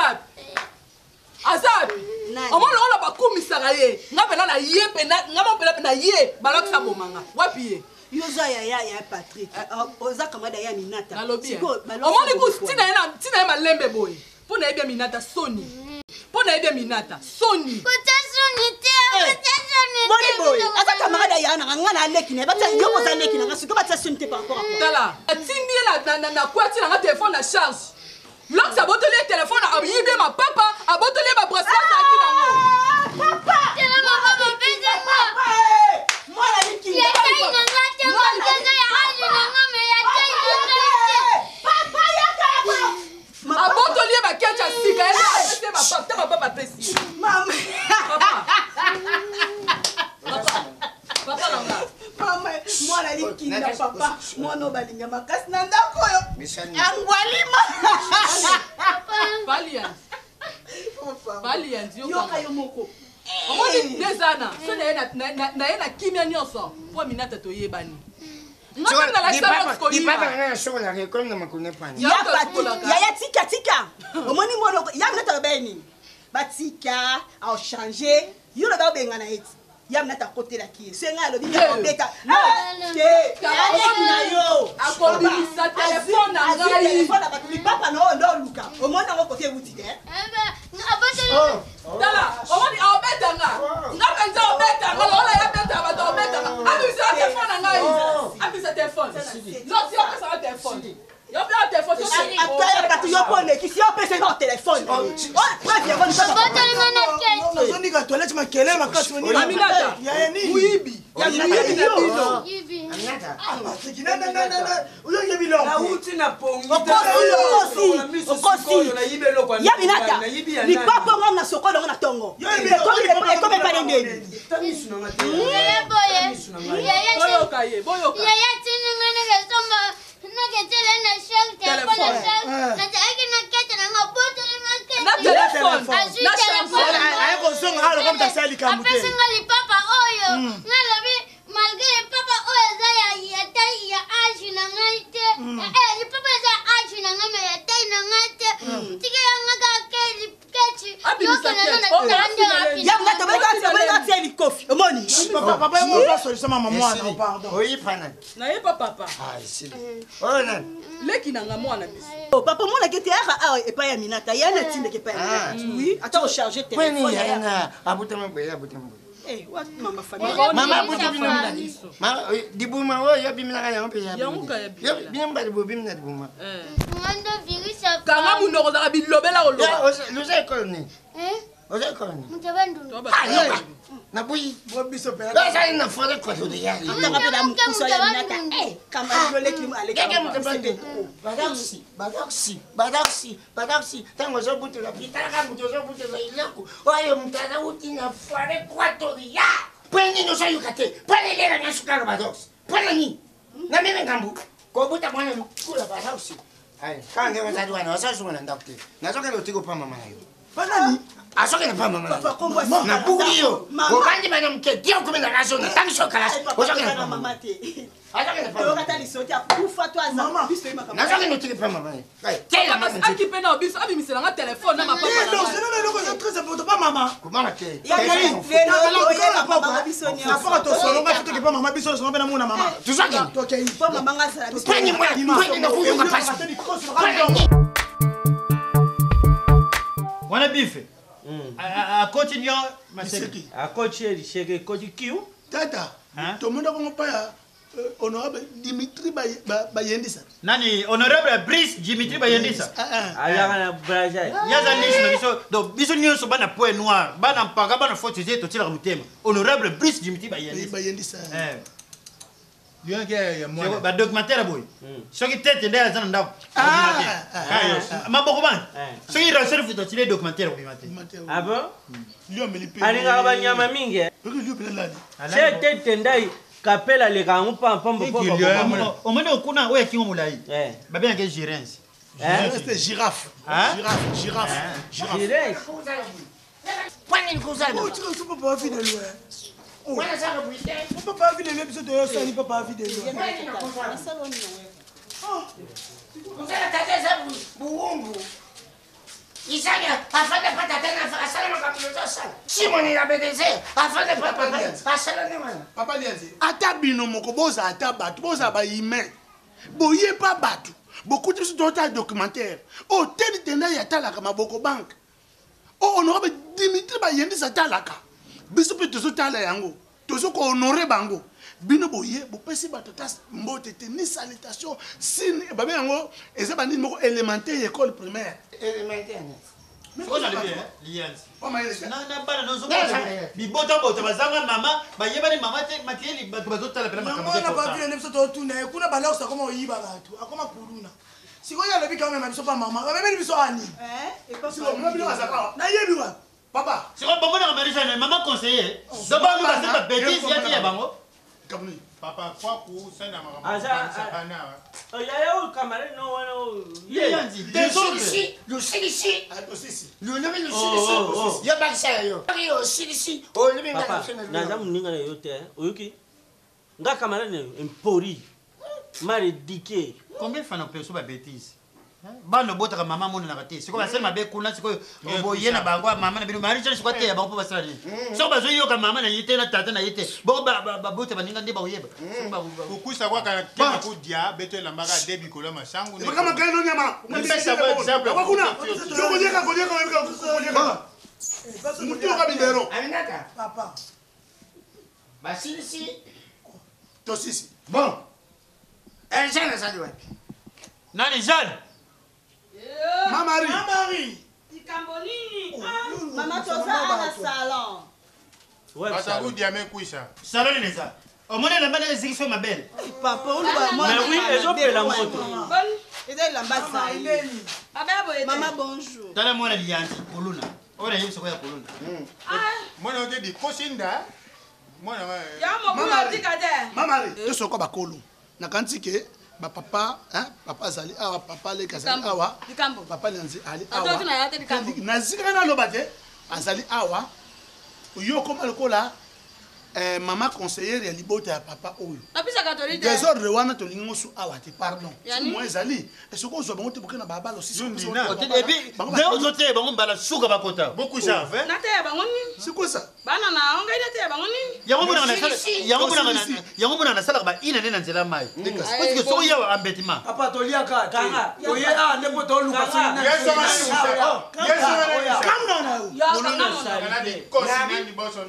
Azab. Azab. Omo lo ba kumisaka ye. Ngapela na ye pena, ngapela pena ye. Balakisa bomanga. Wapi ye? Yoza ya Patrick. Oza kamada ya Minata. Nalobi. Omo ni ku tina malembe boy. Pona ebe Minata Sony. Pona ebe Minata Sony. Kota Sony te. Boni boy. Ata kamada ya na ngana lekine. Bata yoko za lekine. Ngasuko bata Sony te par rapport à quoi. Tala. Atindi na kwa tina na téléphone na charge. Lorsque ça botole le téléphone a yibé ma papa, a botole ma bracelet à qui dans papa. C'est la maman mon bébé papa. Moi la lekine. Ya tayi na ngate mo kaza ya hali na ngame ya tayi na ngate. Papa ya kaba. A botole ma ketcha sika, elle c'est ma papa pesi. Maman. Papa langa. Maman, moi la lekine na papa, moi no balinga makasi na ndako yo. Angwalima. Balian. Yo kayo moko. Omoni dezana, so na ye na kimia nyonso, po Minata to yebani. Ngakana la sala ko ni papa na shola ke comme na makune pani. Ya tika. Omoni mono ya Minata beni. Batika a changer. Yo na ba benga na eti. Ya Minata côté la qui. C'est nga lo bi ya beta. Yo. A ko bi sa téléphone na ngai. Téléphone ba tu papa no ndo luka. Omoni ngo côté wuti de. Dala, omoni a beta nga. Ngaka nza beta, ngala ya beta ba do beta. Abi sa téléphone na ngai. Abi sa téléphone. Non, si on sa téléphone. Yo bien téléphone. Après ba tu yo pone ki si on peut c'est téléphone. Nozoni ka toilette makele makasi oni. Aminata. Ya ni. Wibi. Ya wibi na bino. Aminata. Na. Uyo yebilo. Na uti na pongi. Okosi. Ya Minata. Ni papa ngam na soko na tongo. Comme pas ndenge. Tamisu na ngati. Boyoka. Ya tiningana ke somba. Na ke tele na shell téléphone. Na taki na kete na ngaboto na téléphone. Na téléphone. Ay ko songa halo comme ta sali kamute. Apesa ngali papa oyo. Ngalobi malgré papa oyo za ya tai ya age na ngaite. Ni papa za age na ngame ya tai na ngaite. Tike ya ngaga keli kechi. Yo kana na tanda api. Ya Minata ba tieni kofi. Omoni. Papa mo pas solution mama mwana pardon. Oui pana. Na ye papa. Ah ici. Oh non. Leki na nga mwana biso. Oh papa mona ke te ara et pas ya Minata. Ya na tinde ke pas ya Minata. Oui, attends charger téléphone. Kwani ya na abutama boya. Eh, what mama famille. Mama butama biso. Mama dibuma wo ya bimina ya mpe ya. Yanguka ya bi. Yo bimba dibuma dibuma. Mwando virisa. Kanga munoko za bilobela olo. Luze koloni. Oza koloni. Mutabandu. Na bui. Bo biso pe. Ba ina fole kwa to ya. Tanga pe da mkuso ya Minata. Eh, kama yo leki mu ale. Kaka mutabandu. Badaksi. Tango zo butu la pitaka butu zo butu la ilako. Oyo mutana utina fole kwa to ya. Pwani no sayu kate. Pwani lera na sukaro badaksi. Pwani. Na mimi ngambu. Ko buta mwana kula badaksi. Ai, kange wazali wana wasasuma na ndakte. Nazoka lotiko pa mama nayo. Panani? Asoke na pa mama nayo. Papa kombo Na bugiyo. Obandi bana mketia kumena raso na tangisho kalas. Ozoke na mama te. Azoke na pa. Yo kata lisoti akufa to aza. Mama biso yima kama. Nazoke lotiko pa mama nayo. Kai, tela mama. Aki pena obiso abi misela nga téléphone na papa na. Non, c'est très important pas maman. Comment te? Ya kali velo oyela mama biso ni. Afaka to solo nga fito ke pa mama biso solo na muna mama. Tuzoke. To ke Po mama ngasa biso. Pwani na huyo kapasi. Wana bife. A continue maseki. A continue shege kiu. Tata. To munda ko pa honorable Dimitri Bayendisa. Nani honorable Brice Dimitri Bayendisa. Ayaka na braja. Yaza nishi na biso do biso nyonso bana point noir bana mpaka bana faute zeto tila mutema. Honorable Brice Dimitri Bayendisa. Bien que moi ba documentaire boy. Soki tete nda zana ndako. Maboko ban. Soki recherche futo tile documentaire boy mate. Ah bon? Lio melipe. Alinga ba nyama mingi. Lio pela lali. C'est tete ndai kapela le kangu pambo. Omone okuna oya kingo mulai. Ba bien que gérance. C'était girafe. Girafe. Kwani nikuzana. Oh, tu ne peux pas vivre de loin. Wana saka buite. On peut pas vivre de l'épisode de ça, il peut pas vivre de loin. Kuzana tata za buumbu. Isani afande pata tena asala makamilo sana. Simoni ya BDC afande papa asala ne mana. Papa Lianzi. Ata bino moko boza ata batu boza ba humain. Boye pas batu. Beaucoup de d'autres documentaires. Oh tel tena ya talaka maboko bank. Oh honorable Dimitri ba yendi sa talaka. Biso pe tozo tala yango. Tozo ko honorer bango. Bino boye bo pesi batotas mbote te ni salutation sin ba be yango eza bandi moko élémentaire école primaire. Élémentaire. C'est quoi le bien Lianzi? Na bana nozo bibota bota bazanga mama bayeba ni mama te makeli bazotala pela makambo. Na ba vile nebiso to tuna kuna bala sa koma oyiba batu akoma kuluna. Siko ya lebi kama biso pa mama ba bebe biso ani. Et pas siko mama bino azaka na yebi wa papa siko bombo na marisha na mama conseiller do ba mu bazeba bêtise ya bango. Papa, quoi pour ça n'a pas il y a un camarade non Lianzi le silisi le nom le silisi ya bakisa yo yo silisi o le minga na zamu ninga na yote oyuki nga camarade empori mari dike combien fana peso ba bêtise bano botaka mama mona na kate siko basema be kuna siko oboye na bango mama na bino mari chani siko te ya bango po basala ni siko bazo yoka mama na yite na tata na yite bo ba bote baninga ndi ba oyeba kukusa kwa kana ku dia beto la mbaga debi kola masangu ne kama kaino nyama mpesa kwa exemple kwa kuna konyeka mutuka bibero aminata papa basilisi to sisi bon jana sadi wapi nani Jeanne Mamari. Ikambo nini? Mama toza na salon. Ouais, ça vous dit à mes couissa. Salon ni ça. Au moins la bana ezikisho mabele. Papa on va moi. Mais oui, et je peux la moto. Bonne. Et la base. Maman bonjour. Tala mwana Lianzi kuluna. Ora yebi soko ya kuluna. Moi on dit kosinda. Moi ya mo kula tikade. Mamari. To soko ba kolo. Na kantike ba papa papa azali awa papa le kazali awa papa Lianzi ali awa na zika na lobate azali awa yo koma lokola mama conseillère ya libota ya papa oyo napisa katolite désordre wana to lingo su awa te pardon moi ezali esoko zo bango te bokena baba lo sisi et puis de zote bango mbala suka bakota beaucoup ça fait na te bango nini c'est quoi ça bana na onga ina te bango nini yango mona na sala ba ina nena nzela mai parce que so ya embêtement papa tolia ka kanga oye ne po to luka sina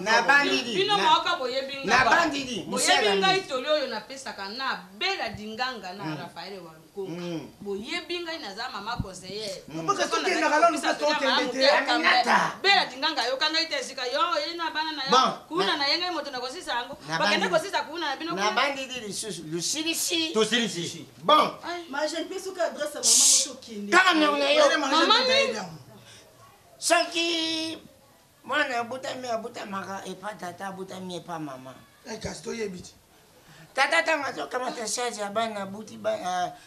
na bandidi bino maoka boyebinga na bandidi boyebinga itoli oyo napesaka na bela dinganga na Rafael wa Lukonga boyebinga inaza mama conseiller bela dinganga yo kanga itesika yo ina bana na yo kuna na yenga moto na kosisa yango bakenda kosisa kuna na bino na bandidi lisusu lusilisi to silisi bon ma je ne peux pas adresse maman moto kinde kana na yo mama ni soki mwana abuta maka epa tata abutami epa mama kasto yebiti tata tanga akamata charge ya bana buti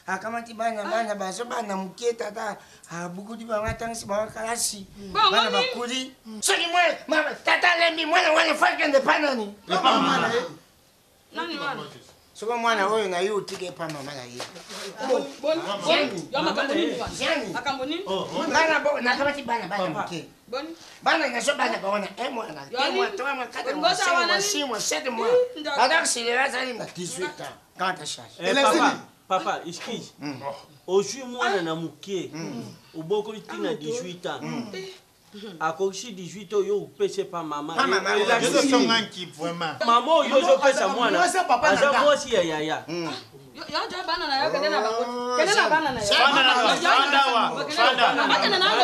akamati bana bazo bana muke tata abukuti bana tangisi bana kalasi bana bakuli soki mwana mama tata lembi mwana wana fakende panani epa mama nani wana soko mwana oyo na yo utike epa mama na ye bon yo makambo nini jani makambo nini bana bo nakamati bana muke bon bana ngaso bana baona mwana temwa toa kata mwa 6 mois 7 mois badak silera zalinga 18 ans quand ta charge papa excuse aujourd'hui mwana na mukie uboko tina 18 ans akoshi 18 ans yo pese pa mama je suis un qui vraiment maman yo zo pesa mwana aza bosi ya yaya yo jo bana na yo kenena bango kenena bana na yo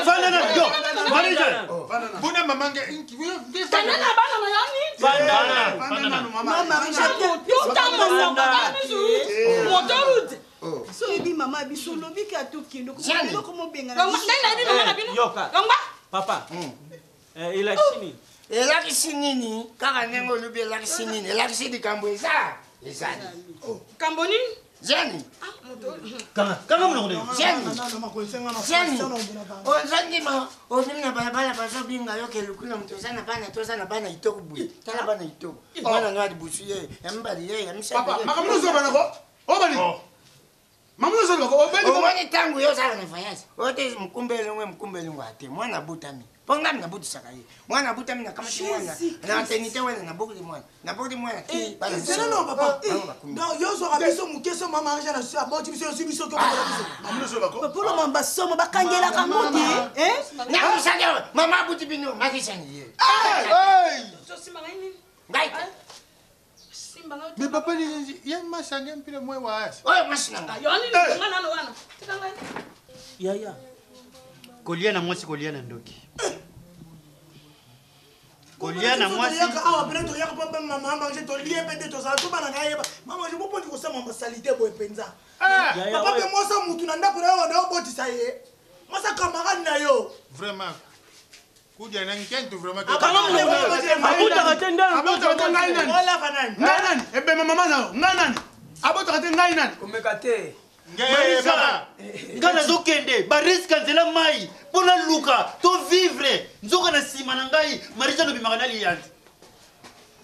fanda na go manager buna mamange inki kenena bana na yo ni fanda mama yo tamo bana motorud so ebi mama biso lobi ka to kindo ko mo benga na bino yoka papa elakisi elakisi nini kaka ndenge olobi elakisi nini elakisi likambo ezali kambo nini jeni kanga mona jeni ozandima ozimi na balabala bazobinga yo kelukuna mutu oza na bana toza na bana itoko boye tala bana itoko bana no adibusu ye yambali ye yamisapapa makambo zo bana ko obani Maman nous sommes omoni ntango yo ozala na voyage oyo te mokumbelengwe ate mwana abutami mpo ngami nabutisaka ye mwana abutami nakamati mwana na maternité wana nabokoli mwana non papa donc yo ozwaka biso moke so mama argent na aboti biso yosi biso polo mamba somo bakangelaka mote nakusake mama abuti bino makisani ye ngai Mais papa, il y a un match à gagner, puis le moins waas. Oh, match nanga. Yaya. Kolia na mwasi kolia na ndoki. Kolia na mwasi. Ah, après tu regardes pas maman manger ton lien peut être ça tout bana ngaye. Maman je peux dire ça maman salité boy penza. Papa pe moi ça mutu na ndako na yo botisa ye. Moi ça camarade na yo. Vraiment. Kudia na nkento vraiment. Abota katenda. Abota katenda ngai nani? Wala kanani. Ngai nani? Ebe mama nao, ngai nani? Abota katenda ngai nani? Omekate. Marisa, ngana zokende, ba risque nzela mai, pona luka, to vivre, nzoka na sima na ngai, Marisa no bimaka na liyanzi.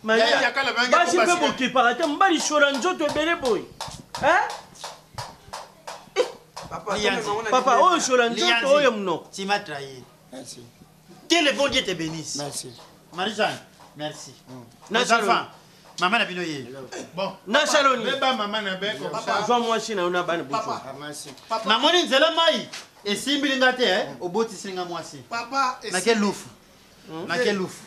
Maria, basi pe boki parate mbali shora nzoto ebele boy. Papa, oh shora nzoto oyo mnoko. Tu m'as trahi. Merci. Que le bon Dieu te bénisse. Merci. Marisa, merci. Nos enfants, maman na bino ye. Bon. Na Shaloni. Beba maman na be comme ça. Joa mwasi na una bana bucho. Merci. Na moni nzela mai, esimbi linga te, oboti singa mwasi. Papa, Na ke lufu. Na ke lufu.